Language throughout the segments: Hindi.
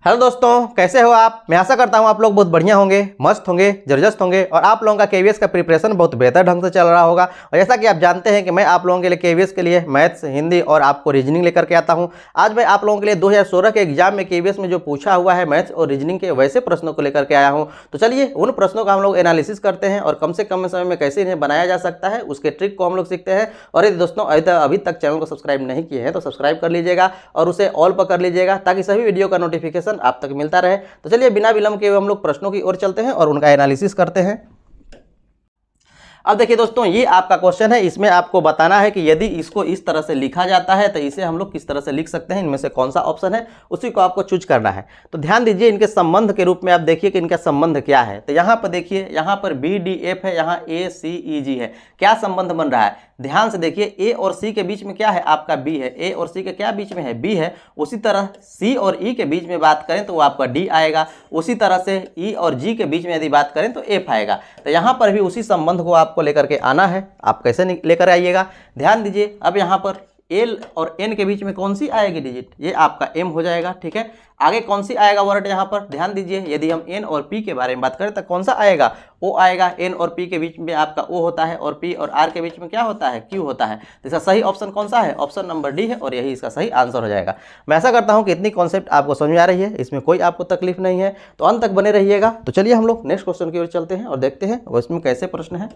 हेलो दोस्तों, कैसे हो आप। मैं आशा करता हूं आप लोग बहुत बढ़िया होंगे, मस्त होंगे, जबरदस्त होंगे और आप लोगों का केवीएस का प्रिपरेशन बहुत बेहतर ढंग से चल रहा होगा। और जैसा कि आप जानते हैं कि मैं आप लोगों के लिए केवीएस के लिए मैथ्स, हिंदी और आपको रीजनिंग लेकर के आता हूं। आज मैं आप लोगों के लिए 2016 के एग्जाम में केवीएस में जो पूछा हुआ है मैथ्स और रीजनिंग के वैसे प्रश्नों को लेकर के आया हूँ। तो चलिए उन प्रश्नों का हम लोग एनालिसिस करते हैं और कम से कम समय में कैसे इन्हें बनाया जा सकता है उसके ट्रिक को हम लोग सीखते हैं। और यदि दोस्तों अभी तक चैनल को सब्सक्राइब नहीं किए हैं तो सब्सक्राइब कर लीजिएगा और उसे ऑल पर कर लीजिएगा ताकि सभी वीडियो का नोटिफिकेशन आप तक मिलता रहे। तो चलिए बिना विलंब के हम लोग प्रश्नों की ओर चलते हैं और उनका एनालिसिस करते हैं। अब देखिए दोस्तों, ये आपका क्वेश्चन है। इसमें आपको बताना है कि यदि इसको इस तरह से लिखा जाता है तो इसे हम लोग किस तरह से लिख सकते हैं, इनमें से कौन सा ऑप्शन है उसी को आपको चूज करना है। तो ध्यान दीजिए, इनके संबंध के रूप में आप देखिए कि इनका संबंध क्या है। तो यहाँ पर देखिए, यहाँ पर BDF है, यहाँ ACEG है। क्या संबंध बन रहा है, ध्यान से देखिए। A और C के बीच में क्या है, आपका B है। A और C के क्या बीच में है, B है। उसी तरह C और E के बीच में बात करें तो वो आपका D आएगा। उसी तरह से E और G के बीच में यदि बात करें तो F आएगा। तो यहाँ पर भी उसी संबंध को आपको लेकर के आना है। आप कैसे लेकर आइएगा, ध्यान दीजिए। अब यहाँ पर L और N के बीच में कौन सी आएगी डिजिट, ये आपका M हो जाएगा। ठीक है, आगे कौन सी आएगा वर्ड, यहाँ पर ध्यान दीजिए। यदि हम N और P के बारे में बात करें तो कौन सा आएगा, O आएगा। N और P के बीच में आपका O होता है और P और R के बीच में क्या होता है, Q होता है। तो इसका सही ऑप्शन कौन सा है, ऑप्शन नंबर D है और यही इसका सही आंसर हो जाएगा। मैं ऐसा करता हूँ कि इतनी कॉन्सेप्ट आपको समझ में आ रही है, इसमें कोई आपको तकलीफ नहीं है, तो अंत तक बने रहिएगा। तो चलिए हम लोग नेक्स्ट क्वेश्चन की ओर चलते हैं और देखते हैं उसमें कैसे प्रश्न है।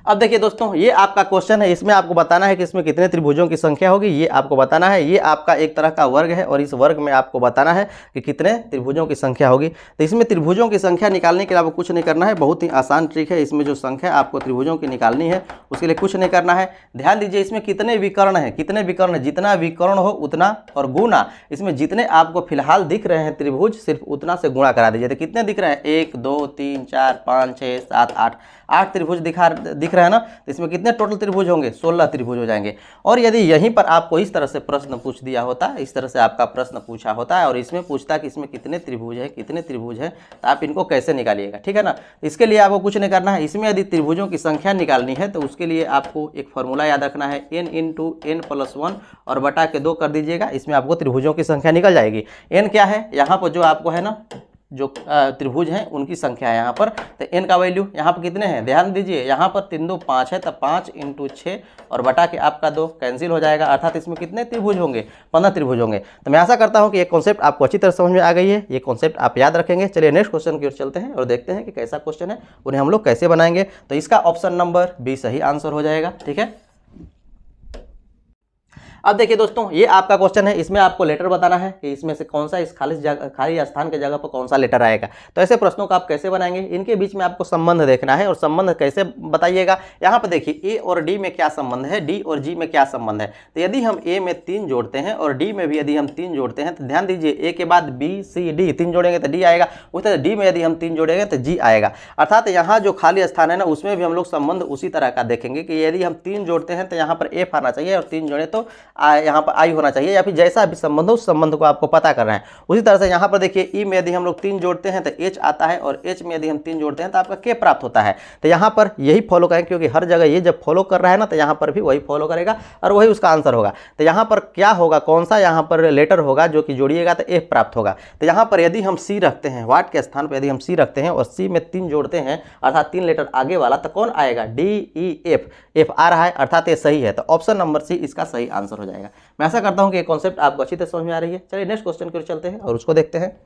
अब देखिए दोस्तों, ये आपका क्वेश्चन है। इसमें आपको बताना है कि इसमें कितने त्रिभुजों की संख्या होगी, ये आपको बताना है। ये आपका एक तरह का वर्ग है और इस वर्ग में आपको बताना है कि कितने त्रिभुजों की संख्या होगी। तो इसमें त्रिभुजों की संख्या निकालने के लिए आपको कुछ नहीं करना है, बहुत ही आसान ट्रिक है। इसमें जो संख्या आपको त्रिभुजों की निकालनी है उसके लिए कुछ नहीं करना है। ध्यान दीजिए, इसमें कितने विकर्ण हैं, कितने विकर्ण, जितना विकर्ण हो उतना और गुना। इसमें जितने आपको फिलहाल दिख रहे हैं त्रिभुज, सिर्फ उतना से गुणा करा दीजिए। तो कितने दिख रहे हैं, 1 2 3 4 5 6 7 8 त्रिभुज दिख रहे हैं ना। तो इसमें कितने टोटल त्रिभुज होंगे, 16 त्रिभुज हो जाएंगे। और यदि यहीं पर आपको इस तरह से प्रश्न पूछ दिया होता है, इस तरह से आपका प्रश्न पूछा होता है और इसमें पूछता है कि इसमें कितने त्रिभुज है, कितने त्रिभुज है, तो आप इनको कैसे निकालिएगा। ठीक है ना, इसके लिए आपको कुछ नहीं करना है। इसमें यदि त्रिभुजों की संख्या निकालनी है तो उसके लिए आपको एक फॉर्मूला याद रखना है, n × n + 1 और बटा के 2 कर दीजिएगा। इसमें आपको त्रिभुजों की संख्या निकल जाएगी। n क्या है, यहाँ पर जो आपको है ना, जो त्रिभुज हैं उनकी संख्या है यहाँ पर। तो n का वैल्यू यहाँ पर कितने हैं, ध्यान दीजिए। यहाँ पर 3 2 5 है, तो 5 × 6 और बटा के आपका 2 कैंसिल हो जाएगा। अर्थात इसमें कितने त्रिभुज होंगे, 15 त्रिभुज होंगे। तो मैं आशा करता हूँ कि ये कॉन्सेप्ट आपको अच्छी तरह समझ में आ गई है, ये कॉन्सेप्ट आप याद रखेंगे। चलिए नेक्स्ट क्वेश्चन की ओर चलते हैं और देखते हैं कि कैसा क्वेश्चन है, उन्हें हम लोग कैसे बनाएंगे। तो इसका ऑप्शन नंबर B सही आंसर हो जाएगा। ठीक है, अब देखिए दोस्तों, ये आपका क्वेश्चन है। इसमें आपको लेटर बताना है कि इसमें से कौन सा इस खाली स्थान के जगह पर कौन सा लेटर आएगा। तो ऐसे प्रश्नों का आप कैसे बनाएंगे, इनके बीच में आपको संबंध देखना है। और संबंध कैसे बताइएगा, यहाँ पर देखिए A और D में क्या संबंध है, D और G में क्या संबंध है। तो यदि हम A में 3 जोड़ते हैं और D में भी यदि हम 3 जोड़ते हैं, तो ध्यान दीजिए A के बाद B C D 3 जोड़ेंगे तो D आएगा। उसी तरह D में यदि हम 3 जोड़ेंगे तो G आएगा। अर्थात यहाँ जो खाली स्थान है ना, उसमें भी हम लोग संबंध उसी तरह का देखेंगे कि यदि हम 3 जोड़ते हैं तो यहाँ पर F आना चाहिए और 3 जोड़े तो यहाँ पर I होना चाहिए, या फिर जैसा भी संबंध हो उस संबंध को आपको पता करना है। उसी तरह से यहाँ पर देखिए E में यदि हम लोग 3 जोड़ते हैं तो H आता है और H में यदि हम 3 जोड़ते हैं तो आपका K प्राप्त होता है। तो यहाँ पर यही फॉलो करें, क्योंकि हर जगह ये जब फॉलो कर रहा है ना तो यहाँ पर भी वही फॉलो करेगा और वही उसका आंसर होगा। तो यहाँ पर क्या होगा, कौन सा यहाँ पर लेटर होगा जो कि जोड़िएगा तो F प्राप्त होगा। तो यहाँ पर यदि हम C रखते हैं, वाट के स्थान पर यदि हम C रखते हैं और C में 3 जोड़ते हैं अर्थात 3 लेटर आगे वाला, तो कौन आएगा, D E F, F आ रहा है, अर्थात ये सही है। तो ऑप्शन नंबर C इसका सही आंसर हो जाएगा। मैं ऐसा करता हूं कि ये कॉन्सेप्ट आपको अच्छी तरह समझ में आ रही है। चलिए नेक्स्ट क्वेश्चन की ओर चलते हैं और उसको देखते हैं।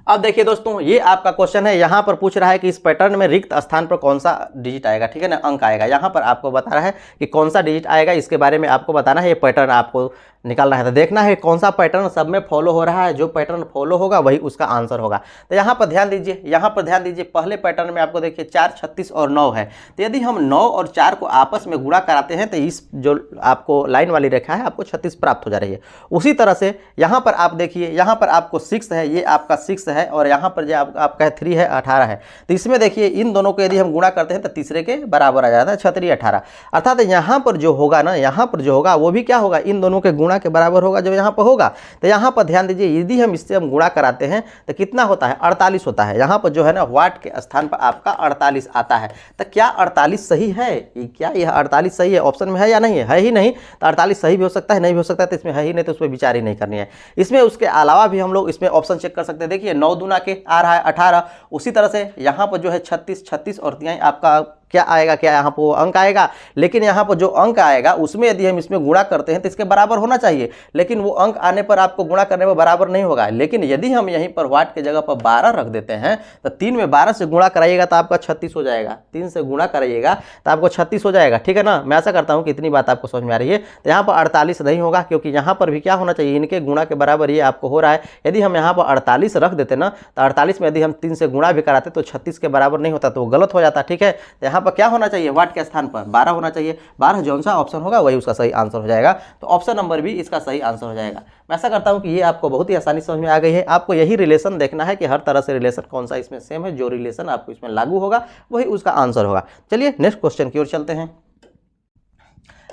अब देखिए दोस्तों, ये आपका क्वेश्चन है। यहाँ पर पूछ रहा है कि इस पैटर्न में रिक्त स्थान पर कौन सा डिजिट आएगा, ठीक है ना, अंक आएगा। यहाँ पर आपको बता रहा है कि कौन सा डिजिट आएगा, इसके बारे में आपको बताना है। ये पैटर्न आपको निकालना है। तो देखना है कौन सा पैटर्न सब में फॉलो हो रहा है, जो पैटर्न फॉलो होगा वही उसका आंसर होगा। तो यहाँ पर ध्यान दीजिए, यहाँ पर ध्यान दीजिए, पहले पैटर्न में आपको देखिए 4 36 और 9 है। तो यदि हम 9 और 4 को आपस में गुणा कराते हैं तो इस जो आपको लाइन वाली रेखा है आपको 36 प्राप्त हो जा रही है। उसी तरह से यहाँ पर आप देखिए, यहाँ पर आपको 6 है, ये आपका 6 है और यहाँ पर जो आपका 3 है 18 है। तो इसमें देखिए इन दोनों को यदि हम गुणा करते हैं तो तीसरे के बराबर आ जाता है, 6 3 18। अर्थात यहाँ पर जो होगा ना, यहाँ पर जो होगा वो भी क्या होगा, इन दोनों के गुणा गुणा के बराबर होगा जब यहाँ पर होगा। तो यहाँ पर ध्यान दीजिए, यदि हम इससे गुणा कराते हैं तो कितना होता है, 48 होता है। यहाँ पर जो है ना वाट के स्थान पर आपका 48 आता है। तो क्या 48 सही है? क्या यह 48 सही है? ऑप्शन में है या नहीं है ही नहीं। तो 48 सही भी हो सकता है, नहीं भी हो सकता है, तो इसमें है ही नहीं, तो उस पर विचार ही नहीं करनी है। इसमें उसके अलावा भी हम लोग इसमें ऑप्शन चेक कर सकते हैं। देखिए 9 दूना के आ रहा है 18, उसी तरह से यहाँ पर जो है 36 और 3 आपका क्या आएगा, क्या यहाँ पर अंक आएगा। लेकिन यहाँ पर जो अंक आएगा उसमें यदि हम इसमें गुणा करते हैं तो इसके बराबर होना चाहिए, लेकिन वो अंक आने पर आपको गुणा करने में बराबर नहीं होगा। लेकिन यदि हम यहीं पर वाट की जगह पर 12 रख देते हैं तो 3 में 12 से गुणा कराइएगा तो आपका 36 हो जाएगा। 3 से गुणा कराइएगा तो आपको 36 हो जाएगा, ठीक है ना। मैं ऐसा करता हूँ कि इतनी बात आपको समझ में आ रही है। तो यहाँ पर 48 नहीं होगा, क्योंकि यहाँ पर भी क्या होना चाहिए, इनके गुणा के बराबर ये आपको हो रहा है। यदि हम यहाँ पर 48 रख देते ना, तो 48 में यदि हम 3 से गुणा भी कराते तो 36 के बराबर नहीं होता, तो वो गलत हो जाता, ठीक है। तो यहाँ पर क्या होना चाहिए, वाट के स्थान पर 12 होना चाहिए। 12 जौन सा ऑप्शन होगा वही उसका सही आंसर हो जाएगा। तो ऑप्शन नंबर बी इसका सही आंसर हो जाएगा। मैं ऐसा करता हूँ कि ये आपको बहुत ही आसानी समझ में आ गई है। आपको यही रिलेशन देखना है कि हर तरह से रिलेशन कौन सा इसमें सेम है, जो रिलेशन आपको इसमें लागू होगा वही उसका आंसर होगा। चलिए नेक्स्ट क्वेश्चन की ओर चलते हैं।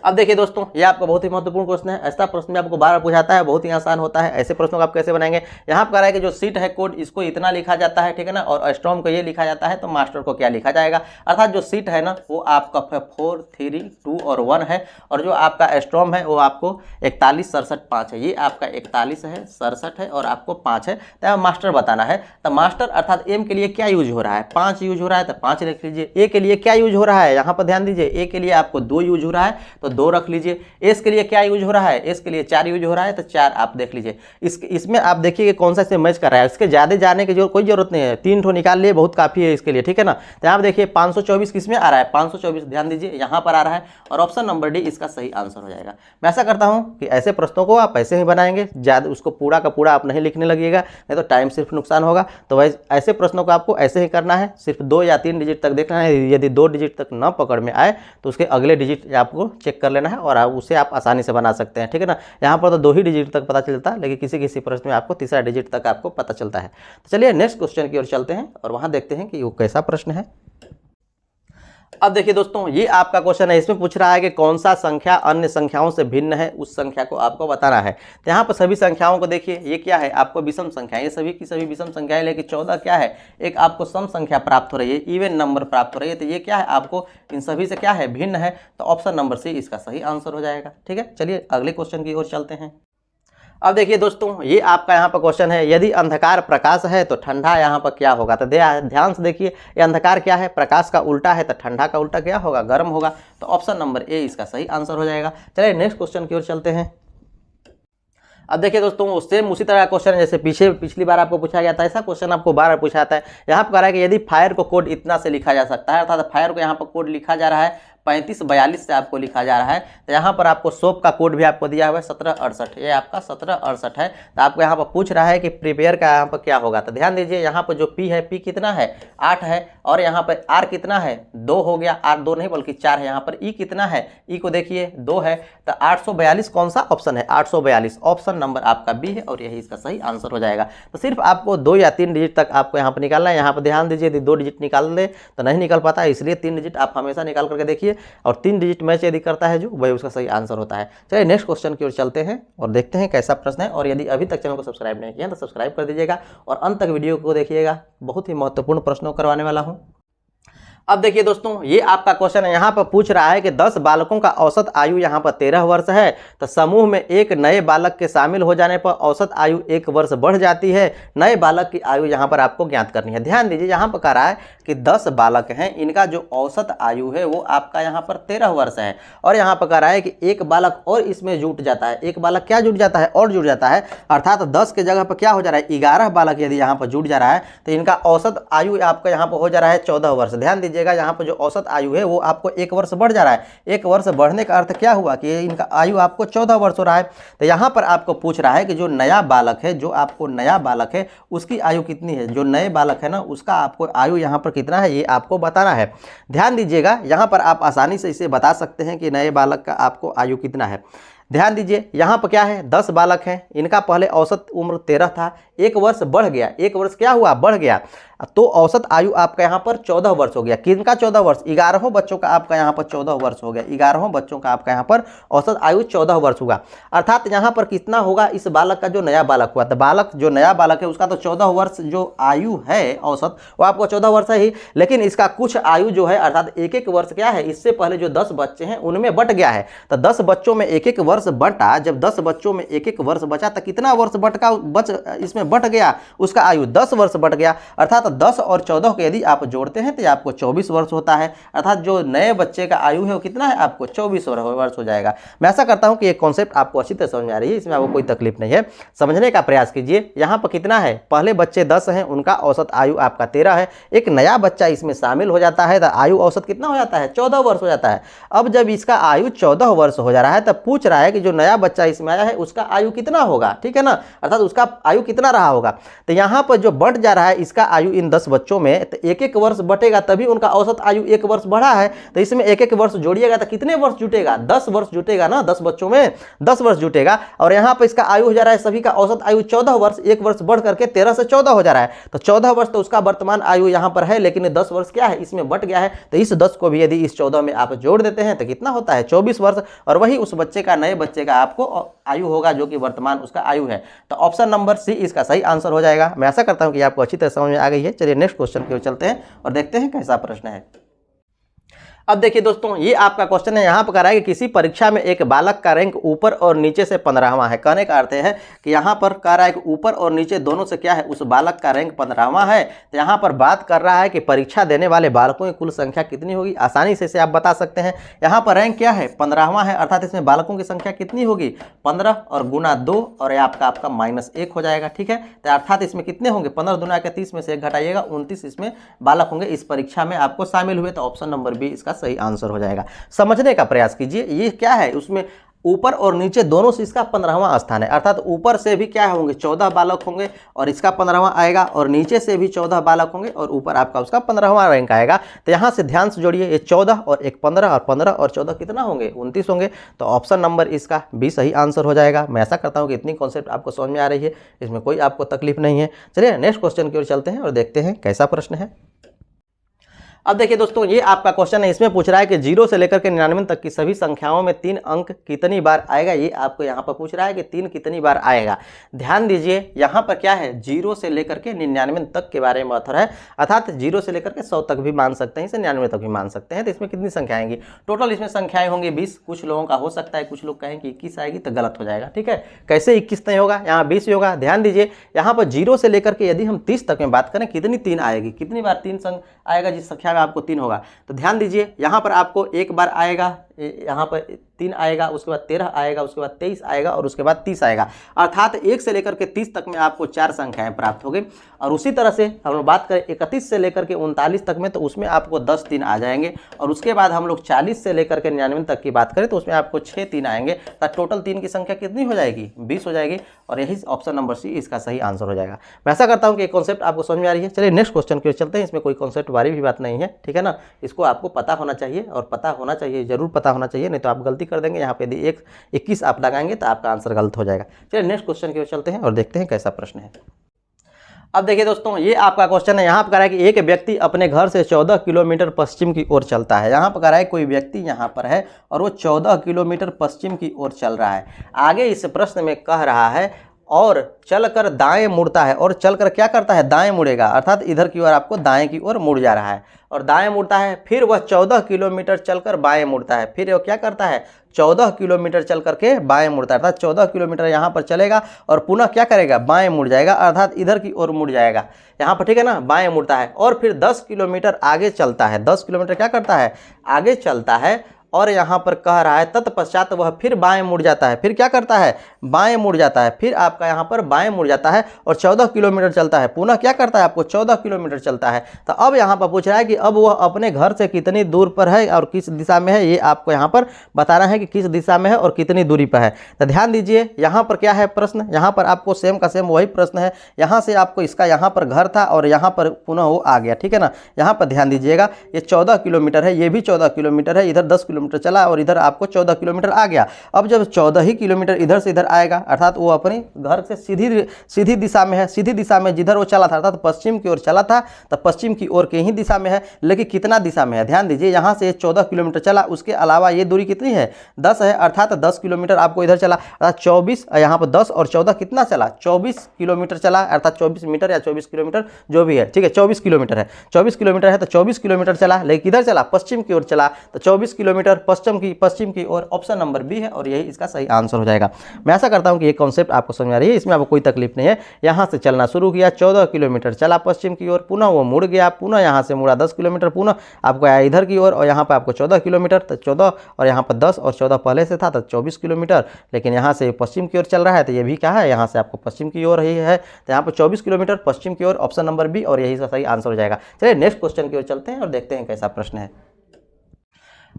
अब देखिए दोस्तों, ये आपका बहुत ही महत्वपूर्ण क्वेश्चन है। ऐसा प्रश्न में आपको बार पूछाता है, बहुत ही आसान होता है। ऐसे प्रश्नों को आप कैसे बनाएंगे, यहाँ पर कह रहा है कि जो सीट है कोड इसको इतना लिखा जाता है, ठीक है ना, और एस्ट्रोम को ये लिखा जाता है, तो मास्टर को क्या लिखा जाएगा। अर्थात जो सीट है ना वो आपका 4, 3, 2 और 1 है, और जो आपका एस्ट्रोम है वो आपको 41, 67, 5 है। ये आपका 41 है, 67 है और आपको 5 है। तो मास्टर बताना है। तो मास्टर अर्थात एम के लिए क्या यूज हो रहा है, 5 यूज हो रहा है, तो 5 लिख लीजिए। ए के लिए क्या यूज हो रहा है, यहाँ पर ध्यान दीजिए, ए के लिए आपको 2 यूज हो रहा है, तो 2 रख लीजिए। एस के लिए क्या यूज हो रहा है, एस के लिए 4 यूज हो रहा है, तो 4 आप देख लीजिए। इसमें आप देखिए कि कौन सा इसमें मैच कर रहा है। इसके ज़्यादा जाने की कोई जरूरत नहीं है, 3 ठो निकाल लिए बहुत काफ़ी है इसके लिए, ठीक है ना। तो यहाँ देखिए 524 किसमें आ रहा है, 524 ध्यान दीजिए यहाँ पर आ रहा है, और ऑप्शन नंबर डी इसका सही आंसर हो जाएगा। मैं ऐसा करता हूँ कि ऐसे प्रश्नों को आप ऐसे ही बनाएंगे, ज़्यादा उसको पूरा का पूरा आप नहीं लिखने लगिएगा, नहीं तो टाइम सिर्फ नुकसान होगा। तो वैसे ऐसे प्रश्नों को आपको ऐसे ही करना है, सिर्फ 2 या 3 डिजिट तक देखना है। यदि 2 डिजिट तक न पकड़ में आए तो उसके अगले डिजिट आपको चेक कर लेना है, और उसे आप आसानी से बना सकते हैं, ठीक है ना। यहाँ पर तो 2 ही डिजिट तक पता चलता है, लेकिन किसी किसी प्रश्न में आपको तीसरा डिजिट तक आपको पता चलता है। तो चलिए नेक्स्ट क्वेश्चन की ओर चलते हैं और वहां देखते हैं कि वो कैसा प्रश्न है। अब देखिए दोस्तों, ये आपका क्वेश्चन है। इसमें पूछ रहा है कि कौन सा संख्या अन्य संख्याओं से भिन्न है, उस संख्या को आपको बताना है। तो यहाँ पर सभी संख्याओं को देखिए, ये क्या है आपको विषम संख्या, ये सभी की सभी विषम संख्या है। लेकिन 14 क्या है, एक आपको सम संख्या प्राप्त हो रही है, इवन नंबर प्राप्त हो रही है। तो ये क्या है, आपको इन सभी से क्या है, भिन्न है। तो ऑप्शन नंबर सी इसका सही आंसर हो जाएगा, ठीक है। चलिए अगले क्वेश्चन की ओर चलते हैं। अब देखिए दोस्तों, ये आपका यहाँ पर क्वेश्चन है, यदि अंधकार प्रकाश है तो ठंडा यहाँ पर क्या होगा। तो ध्यान से देखिए, ये अंधकार क्या है, प्रकाश का उल्टा है, तो ठंडा का उल्टा क्या होगा, गर्म होगा। तो ऑप्शन नंबर ए इसका सही आंसर हो जाएगा। चलिए नेक्स्ट क्वेश्चन की ओर चलते हैं। अब देखिए दोस्तों, सेम उसी तरह का क्वेश्चन है जैसे पिछली बार आपको पूछा गया था, ऐसा क्वेश्चन आपको बार बार पूछा जाता है। यहाँ पर कह रहा है कि यदि फायर को कोड इतना से लिखा जा सकता है, अर्थात फायर को यहाँ पर कोड लिखा जा रहा है 3542 से आपको लिखा जा रहा है। तो यहाँ पर आपको सोप का कोड भी आपको दिया हुआ है 1768, ये आपका 1768 है। तो आपको यहाँ पर पूछ रहा है कि प्रिपेयर का यहाँ पर क्या होगा। तो ध्यान दीजिए, यहाँ पर जो पी है, पी कितना है, 8 है, और यहाँ पर आर कितना है, 2 हो गया, आर 2 नहीं बल्कि 4 है। यहाँ पर ई कितना है, ई को देखिए 2 है। तो 842 कौन सा ऑप्शन है, 842 ऑप्शन नंबर आपका बी है, और यही इसका सही आंसर हो जाएगा। तो सिर्फ आपको 2 या 3 डिजिट तक आपको यहाँ पर निकालना है। यहाँ पर ध्यान दीजिए, यदि 2 डिजिट निकाल दे तो नहीं निकल पाता है, इसलिए 3 डिजिट आप हमेशा निकाल करके देखिए, और 3 डिजिट मैच यदि करता है जो, वही उसका सही आंसर होता है। चलिए नेक्स्ट क्वेश्चन की ओर चलते हैं और देखते हैं कैसा प्रश्न है। और यदि अभी तक चैनल को सब्सक्राइब नहीं किया तो सब्सक्राइब कर दीजिएगा और अंत तक वीडियो को देखिएगा, बहुत ही महत्वपूर्ण प्रश्नों करवाने वाला हूं। अब देखिए दोस्तों, ये आपका क्वेश्चन है। यहाँ पर पूछ रहा है कि 10 बालकों का औसत आयु यहाँ पर 13 वर्ष है, तो समूह में एक नए बालक के शामिल हो जाने पर औसत आयु 1 वर्ष बढ़ जाती है। नए बालक की आयु यहाँ पर आपको ज्ञात करनी है। ध्यान दीजिए, यहाँ पर कह रहा है कि 10 बालक हैं, इनका जो औसत आयु है वो आपका यहाँ पर 13 वर्ष है, और यहाँ पर कह रहा है कि एक बालक और इसमें जुट जाता है। एक बालक क्या जुट जाता है, और जुट जाता है, अर्थात 10 के जगह पर क्या हो जा रहा है, 11 बालक यदि यहाँ पर जुट जा रहा है, तो इनका औसत आयु आपका यहाँ पर हो जा रहा है 14 वर्ष। ध्यान दीजिए, यहाँ पर जो औसत आयु है वो आपको 1 वर्ष बढ़ जा रहा है। 1 वर्ष बढ़ने का अर्थ क्या हुआ कि इनका आयु आपको 14 वर्ष हो रहा है। तो यहाँ पर आपको पूछ रहा है कि जो नया बालक है, जो आपको नया बालक है उसकी आयु कितनी है, जो नए बालक है ना उसका आपको आयु यहाँ पर कितना है, ये आपको बताना है। ध्यान दीजिएगा, यहाँ पर आप आसानी से इसे बता सकते हैं कि नए बालक का आपको आयु कितना है। ध्यान दीजिए, यहाँ पर क्या है, 10 बालक हैं, इनका पहले औसत उम्र 13 था, 1 वर्ष बढ़ गया, 1 वर्ष क्या हुआ, बढ़ गया। तो औसत आयु आपका यहाँ पर 14 वर्ष हो गया। किनका 14 वर्ष? 11 बच्चों का आपका यहाँ पर 14 वर्ष हो गया। 11 बच्चों का आपका यहाँ पर औसत आयु 14 वर्ष होगा। अर्थात यहाँ पर कितना होगा इस बालक का, जो नया बालक हुआ, तो बालक जो नया बालक है उसका तो 14 वर्ष जो आयु है औसत वो आपको 14 वर्ष है ही, लेकिन इसका कुछ आयु जो है अर्थात एक एक वर्ष क्या है, इससे पहले जो 10 बच्चे हैं उनमें बट गया है। तो 10 बच्चों में एक एक वर्ष बटा, जब 10 बच्चों में एक एक वर्ष बचा तो कितना वर्ष इसमें बट गया, उसका आयु 10 वर्ष बट गया। अर्थात 10 और 14 को यदि आप जोड़ते हैं तो ये आपको 24 वर्ष होता है। अर्थात जो नए बच्चे का आयु है वो कितना है, आपको 24 वर्ष हो जाएगा। मैं ऐसा करता हूं कि ये कॉन्सेप्ट आपको अच्छी तरह समझ में आ रही है, इसमें आपको कोई तकलीफ नहीं है, समझने का प्रयास कीजिए। यहाँ पर कितना है, पहले बच्चे 10 हैं, उनका औसत आयु आपका 13 है। एक नया बच्चा इसमें शामिल हो जाता है तो आयु औसत कितना हो जाता है, 14 वर्ष हो जाता है। अब जब इसका आयु 14 वर्ष हो जा रहा है तब पूछ रहा है कि जो नया बच्चा इसमें आया है उसका आयु कितना होगा, ठीक है ना, अर्थात उसका आयु कितना रहा होगा। तो यहाँ पर जो बढ़ जा रहा है इसका आयु इन 10 बच्चों में, तो एक एक वर्ष बटेगा तभी उनका औसत आयु 1 वर्ष बढ़ा है। तो इसमें एक एक वर्ष जोड़िएगा तो कितने वर्ष जुटेगा, 10 वर्ष जुटेगा ना, 10 बच्चों में 10 वर्ष जुटेगा। और यहाँ पर इसका आयु हो जा रहा है, सभी का औसत आयु 14 वर्ष, 1 वर्ष बढ़ करके 13 से 14 हो जा रहा है। तो 14 वर्ष तो उसका वर्तमान आयु यहाँ पर है, लेकिन 10 वर्ष क्या है इसमें बट गया है। तो इस 10 को भी यदि इस 14 में आप जोड़ देते हैं तो कितना होता है, 24 वर्ष। और वही उस बच्चे का, नए बच्चे का आपको आयु होगा जो कि वर्तमान उसका आयु है। तो ऑप्शन नंबर सी इसका सही आंसर हो जाएगा। मैं ऐसा करता हूं कि आपको अच्छी तरह समझ में आ गई है। चलिए नेक्स्ट क्वेश्चन की ओर चलते हैं और देखते हैं कैसा प्रश्न है। अब देखिए दोस्तों, ये आपका क्वेश्चन है, यहाँ पर कह रहा है कि किसी परीक्षा में एक बालक का रैंक ऊपर और नीचे से 15वां है। कहने का अर्थ है कि यहाँ पर कह रहा है कि ऊपर और नीचे दोनों से क्या है, उस बालक का रैंक 15वां है। तो यहाँ पर बात कर रहा है कि परीक्षा देने वाले बालकों की कुल संख्या कितनी होगी। आसानी से इसे आप बता सकते हैं। यहाँ पर रैंक क्या है, 15वां है, अर्थात इसमें बालकों की संख्या कितनी होगी, 15 और गुना 2 और आपका -1 हो जाएगा, ठीक है। तो अर्थात इसमें कितने होंगे, 15 दूना के 30 में से 1 घटाइएगा, 29 इसमें बालक होंगे इस परीक्षा में आपको शामिल हुए। तो ऑप्शन नंबर बी इसका सही आंसर हो जाएगा। समझने का प्रयास कीजिए, ये क्या है, उसमें ऊपर और नीचे दोनों से इसका 15वां स्थान है। अर्थात ऊपर से भी क्या होंगे, 14 बालक होंगे और इसका 15वां आएगा, और नीचे से भी 14 बालक होंगे और ऊपर आपका उसका 15वां रैंक आएगा। तो यहाँ से ध्यान से जोड़िए, ये 14 और एक 15 और 15 और 14 कितना होंगे, 29 होंगे। तो ऑप्शन नंबर इसका बी सही आंसर हो जाएगा। मैं ऐसा करता हूँ कि इतनी कॉन्सेप्ट आपको समझ में आ रही है, इसमें कोई आपको तकलीफ नहीं है। चलिए नेक्स्ट क्वेश्चन की ओर चलते हैं और देखते हैं कैसा प्रश्न है। अब देखिए दोस्तों, ये आपका क्वेश्चन है, इसमें पूछ रहा है कि 0 से लेकर के 99 तक की सभी संख्याओं में 3 अंक कितनी बार आएगा। ये आपको यहाँ पर पूछ रहा है कि 3 कितनी बार आएगा। ध्यान दीजिए, यहाँ पर क्या है, 0 से लेकर के 99 तक के बारे में ऑथर है, अर्थात 0 से लेकर के 100 तक भी मान सकते हैं, इसे 99 तक भी मान सकते हैं। तो इसमें कितनी संख्या आएंगी, टोटल इसमें संख्याएं होंगी 20। कुछ लोगों का हो सकता है, कुछ लोग कहें कि 21 आएगी, तो गलत हो जाएगा, ठीक है। कैसे 21 नहीं होगा, यहाँ 20 होगा। ध्यान दीजिए, यहाँ पर 0 से लेकर के यदि हम 30 तक में बात करें, कितनी 3 आएगी, कितनी बार 3 संख्या आएगा जिस संख्या में आपको 3 होगा। तो ध्यान दीजिए, यहाँ पर आपको एक बार आएगा, यहाँ पर 3 आएगा, उसके बाद 13 आएगा, उसके बाद 23 आएगा और उसके बाद 30 आएगा। अर्थात 1 से लेकर के 30 तक में आपको 4 संख्याएं प्राप्त हो गई। और उसी तरह से हम लोग बात करें 31 से लेकर के 39 तक में, तो उसमें आपको 10 3 आ जाएंगे। और उसके बाद हम लोग 40 से लेकर के 99 तक की बात करें तो उसमें आपको 6 3 आएंगे। तो टोटल 3 की संख्या कितनी हो जाएगी, 20 हो जाएगी। और यही ऑप्शन नंबर सी इसका सही आंसर हो जाएगा। मैं ऐसा करता हूँ कि कॉन्सेप्ट आपको समझ में आ रही है। चलिए नेक्स्ट क्वेश्चन की ओर चलते हैं। इसमें कोई कॉन्सेप्ट वाली भी बात नहीं है, ठीक है ना। इसको आपको पता होना चाहिए, और पता होना चाहिए, जरूर पता होना चाहिए, नहीं तो आप गलती कर देंगे। यहाँ पे यदि 21 आप लगाएंगे तो आपका आंसर गलत हो जाएगा। चलिए नेक्स्ट क्वेश्चन की ओर चलते हैं और देखते हैं कैसा प्रश्न है। अब देखिए दोस्तों, ये आपका क्वेश्चन है, यहाँ पर कह रहा है कि एक व्यक्ति अपने घर से 14 किलोमीटर पश्चिम की ओर चलता है। यहाँ पर कह रहा है कोई व्यक्ति यहाँ पर है और वो 14 किलोमीटर पश्चिम की ओर चल रहा है। आगे इस प्रश्न में कह रहा है और चलकर दाएं मुड़ता है, और चलकर क्या करता है, दाएं मुड़ेगा, अर्थात इधर की ओर आपको दाएं की ओर मुड़ जा रहा है और दाएं मुड़ता है। फिर वह 14 किलोमीटर चलकर बाएं मुड़ता है। फिर वो क्या करता है, 14 किलोमीटर चल करके बाएं मुड़ता है, अर्थात 14 किलोमीटर यहाँ पर चलेगा और पुनः क्या करेगा, बाएं मुड़ जाएगा, अर्थात इधर की ओर मुड़ जाएगा यहाँ पर, ठीक है ना, बाएं मुड़ता है। और फिर 10 किलोमीटर आगे चलता है, 10 किलोमीटर क्या करता है, आगे चलता है। और यहाँ पर कह रहा है तत्पश्चात वह फिर बाएं मुड़ जाता है। फिर क्या करता है, बाएं मुड़ जाता है, फिर आपका यहाँ पर बाएं मुड़ जाता है और 14 किलोमीटर चलता है। पुनः क्या करता है, आपको 14 किलोमीटर चलता है। तो अब यहाँ पर पूछ रहा है कि अब वह अपने घर से कितनी दूर पर है और किस दिशा में है, ये आपको यहाँ पर बताना है कि किस दिशा में है और कितनी दूरी पर है। तो ध्यान दीजिए, यहाँ पर क्या है प्रश्न, यहाँ पर आपको सेम का सेम वही प्रश्न है। यहाँ से आपको इसका यहाँ पर घर था और यहाँ पर पुनः वो आ गया, ठीक है ना। यहाँ पर ध्यान दीजिएगा, ये 14 किलोमीटर है, ये भी 14 किलोमीटर है, इधर 10 किलोमीटर चला और इधर आपको 14 किलोमीटर आ गया। अब जब 14 ही किलोमीटर इधर से इधर आएगा, अर्थात वो अपने घर से सीधी दिशा में है, सीधी दिशा में जिधर वो चला था, अर्थात पश्चिम की ओर चला था, तो पश्चिम की ओर के ही दिशा में है। लेकिन कितना दिशा में है, ध्यान दीजिए, यहाँ से 14 किलोमीटर चला, उसके अलावा ये दूरी कितनी है, 10 है, अर्थात 10 किलोमीटर आपको इधर चला, अर्थात 24, यहाँ पर 10 और 14 कितना चला, 24 किलोमीटर चला, अर्थात 24 मीटर या 24 किलोमीटर जो भी है, ठीक है, 24 किलोमीटर है, 24 किलोमीटर है, तो 24 किलोमीटर चला, लेकिन किधर चला, पश्चिम की ओर चला, तो 24 किलोमीटर पश्चिम की ओर, ऑप्शन नंबर बी है और यही इसका सही आंसर हो जाएगा। मैं आशा करता हूं कि ये कॉन्सेप्ट आपको समझ में आ रही है, इसमें आपको कोई तकलीफ नहीं है। यहाँ से चलना शुरू किया, 14 किलोमीटर चला पश्चिम की ओर, पुनः वो मुड़ गया, पुनः यहाँ से मुड़ा 10 किलोमीटर, पुनः आपको आया इधर की ओर और यहाँ पर आपको 14 किलोमीटर, तो 14 और यहाँ पर 10 और 14 पहले से था तो 24 किलोमीटर, लेकिन यहाँ से पश्चिम की ओर चल रहा है तो ये भी क्या है, यहाँ से आपको पश्चिम की ओर ही है, तो यहाँ पर 24 किलोमीटर पश्चिम की ओर, ऑप्शन नंबर बी और यही इसका सही आंसर हो जाएगा। चलिए नेक्स्ट क्वेश्चन की ओर चलते हैं और देखते हैं कैसा प्रश्न है।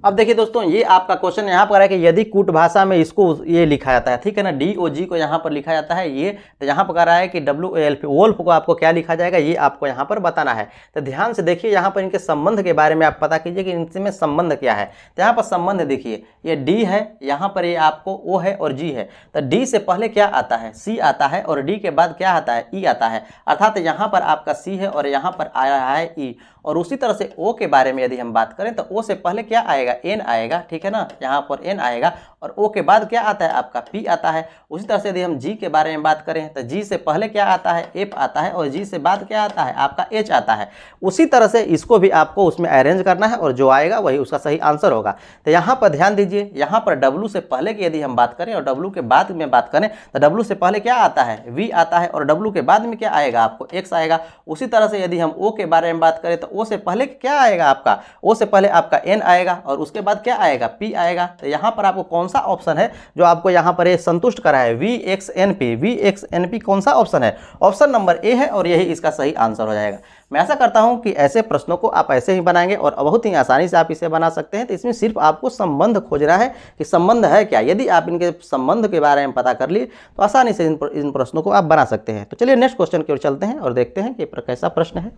अब देखिए दोस्तों, ये आपका क्वेश्चन यहाँ पर है कि यदि कूट भाषा में इसको ये लिखा जाता है, ठीक है ना, DOG को यहाँ पर लिखा जाता है, ये तो यहाँ पर कह रहा है कि WOLF वोल्फ को आपको क्या लिखा जाएगा, ये आपको यहाँ पर बताना है। तो ध्यान से देखिए, यहाँ पर इनके संबंध के बारे में आप पता कीजिए कि इनमें संबंध क्या है। तो यहाँ पर संबंध देखिए, ये D है, यहाँ पर ये आपको O है और G है, तो D से पहले क्या आता है, C आता है और D के बाद क्या आता है, E आता है, अर्थात यहाँ पर आपका C है और यहाँ पर आया है E। और उसी तरह से O के बारे में यदि हम बात करें तो O से पहले क्या आएगा, N आएगा, ठीक है ना, यहाँ पर N आएगा और O के बाद क्या आता है, आपका P आता है। उसी तरह से यदि हम G के बारे में बात करें तो G से पहले क्या आता है, F आता है और G से बाद क्या आता है, आपका H आता है। उसी तरह से इसको भी आपको उसमें अरेंज करना है और जो आएगा वही उसका सही आंसर होगा। तो यहाँ पर ध्यान दीजिए, यहाँ पर W से पहले की यदि हम बात करें और W के बाद में बात करें तो W से पहले क्या आता है, V आता है और W के बाद में क्या आएगा, आपको X आएगा। उसी तरह से यदि हम O के बारे में बात करें तो O से पहले क्या आएगा, आपका O से पहले आपका N आएगा और उसके बाद क्या आएगा, P आएगा। तो यहाँ पर आपको कौन सा ऑप्शन है जो आपको यहाँ पर ये संतुष्ट करा है, VXNP कौन सा ऑप्शन है, ऑप्शन नंबर ए है और यही इसका सही आंसर हो जाएगा। मैं आशा करता हूं कि ऐसे प्रश्नों को आप ऐसे ही बनाएंगे और बहुत ही आसानी से आप इसे बना सकते हैं। तो इसमें सिर्फ आपको संबंध खोजना है कि संबंध है क्या। यदि आप इनके संबंध के बारे में पता कर लिए तो आसानी से इन प्रश्नों को आप बना सकते हैं। तो चलिए नेक्स्ट क्वेश्चन की ओर चलते हैं और देखते हैं कि कैसा प्रश्न है।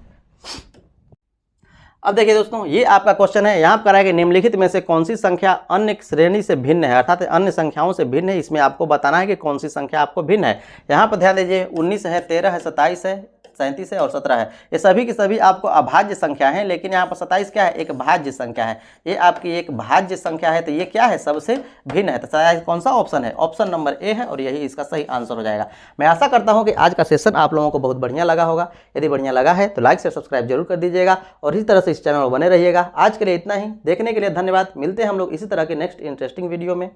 अब देखिए दोस्तों, ये आपका क्वेश्चन है, यहाँ पर कह रहा है कि निम्नलिखित में से कौन सी संख्या अन्य श्रेणी से भिन्न है, अर्थात अन्य संख्याओं से भिन्न है। इसमें आपको बताना है कि कौन सी संख्या आपको भिन्न है। यहाँ पर ध्यान दीजिए, 19 है, 13 है, 27 है, 37 है और 17 है। ये सभी की सभी आपको अभाज्य संख्या है, लेकिन यहाँ पर 27 क्या है, एक भाज्य संख्या है। ये आपकी एक भाज्य संख्या है, तो ये क्या है, सबसे भिन्न है। तो 27 कौन सा ऑप्शन है, ऑप्शन नंबर ए है और यही इसका सही आंसर हो जाएगा। मैं आशा करता हूँ कि आज का सेशन आप लोगों को बहुत बढ़िया लगा होगा। यदि बढ़िया लगा है तो लाइक से सब्सक्राइब जरूर कर दीजिएगा और इसी तरह से इस चैनल में बने रहिएगा। आज के लिए इतना ही, देखने के लिए धन्यवाद। मिलते हैं हम लोग इसी तरह के नेक्स्ट इंटरेस्टिंग वीडियो में।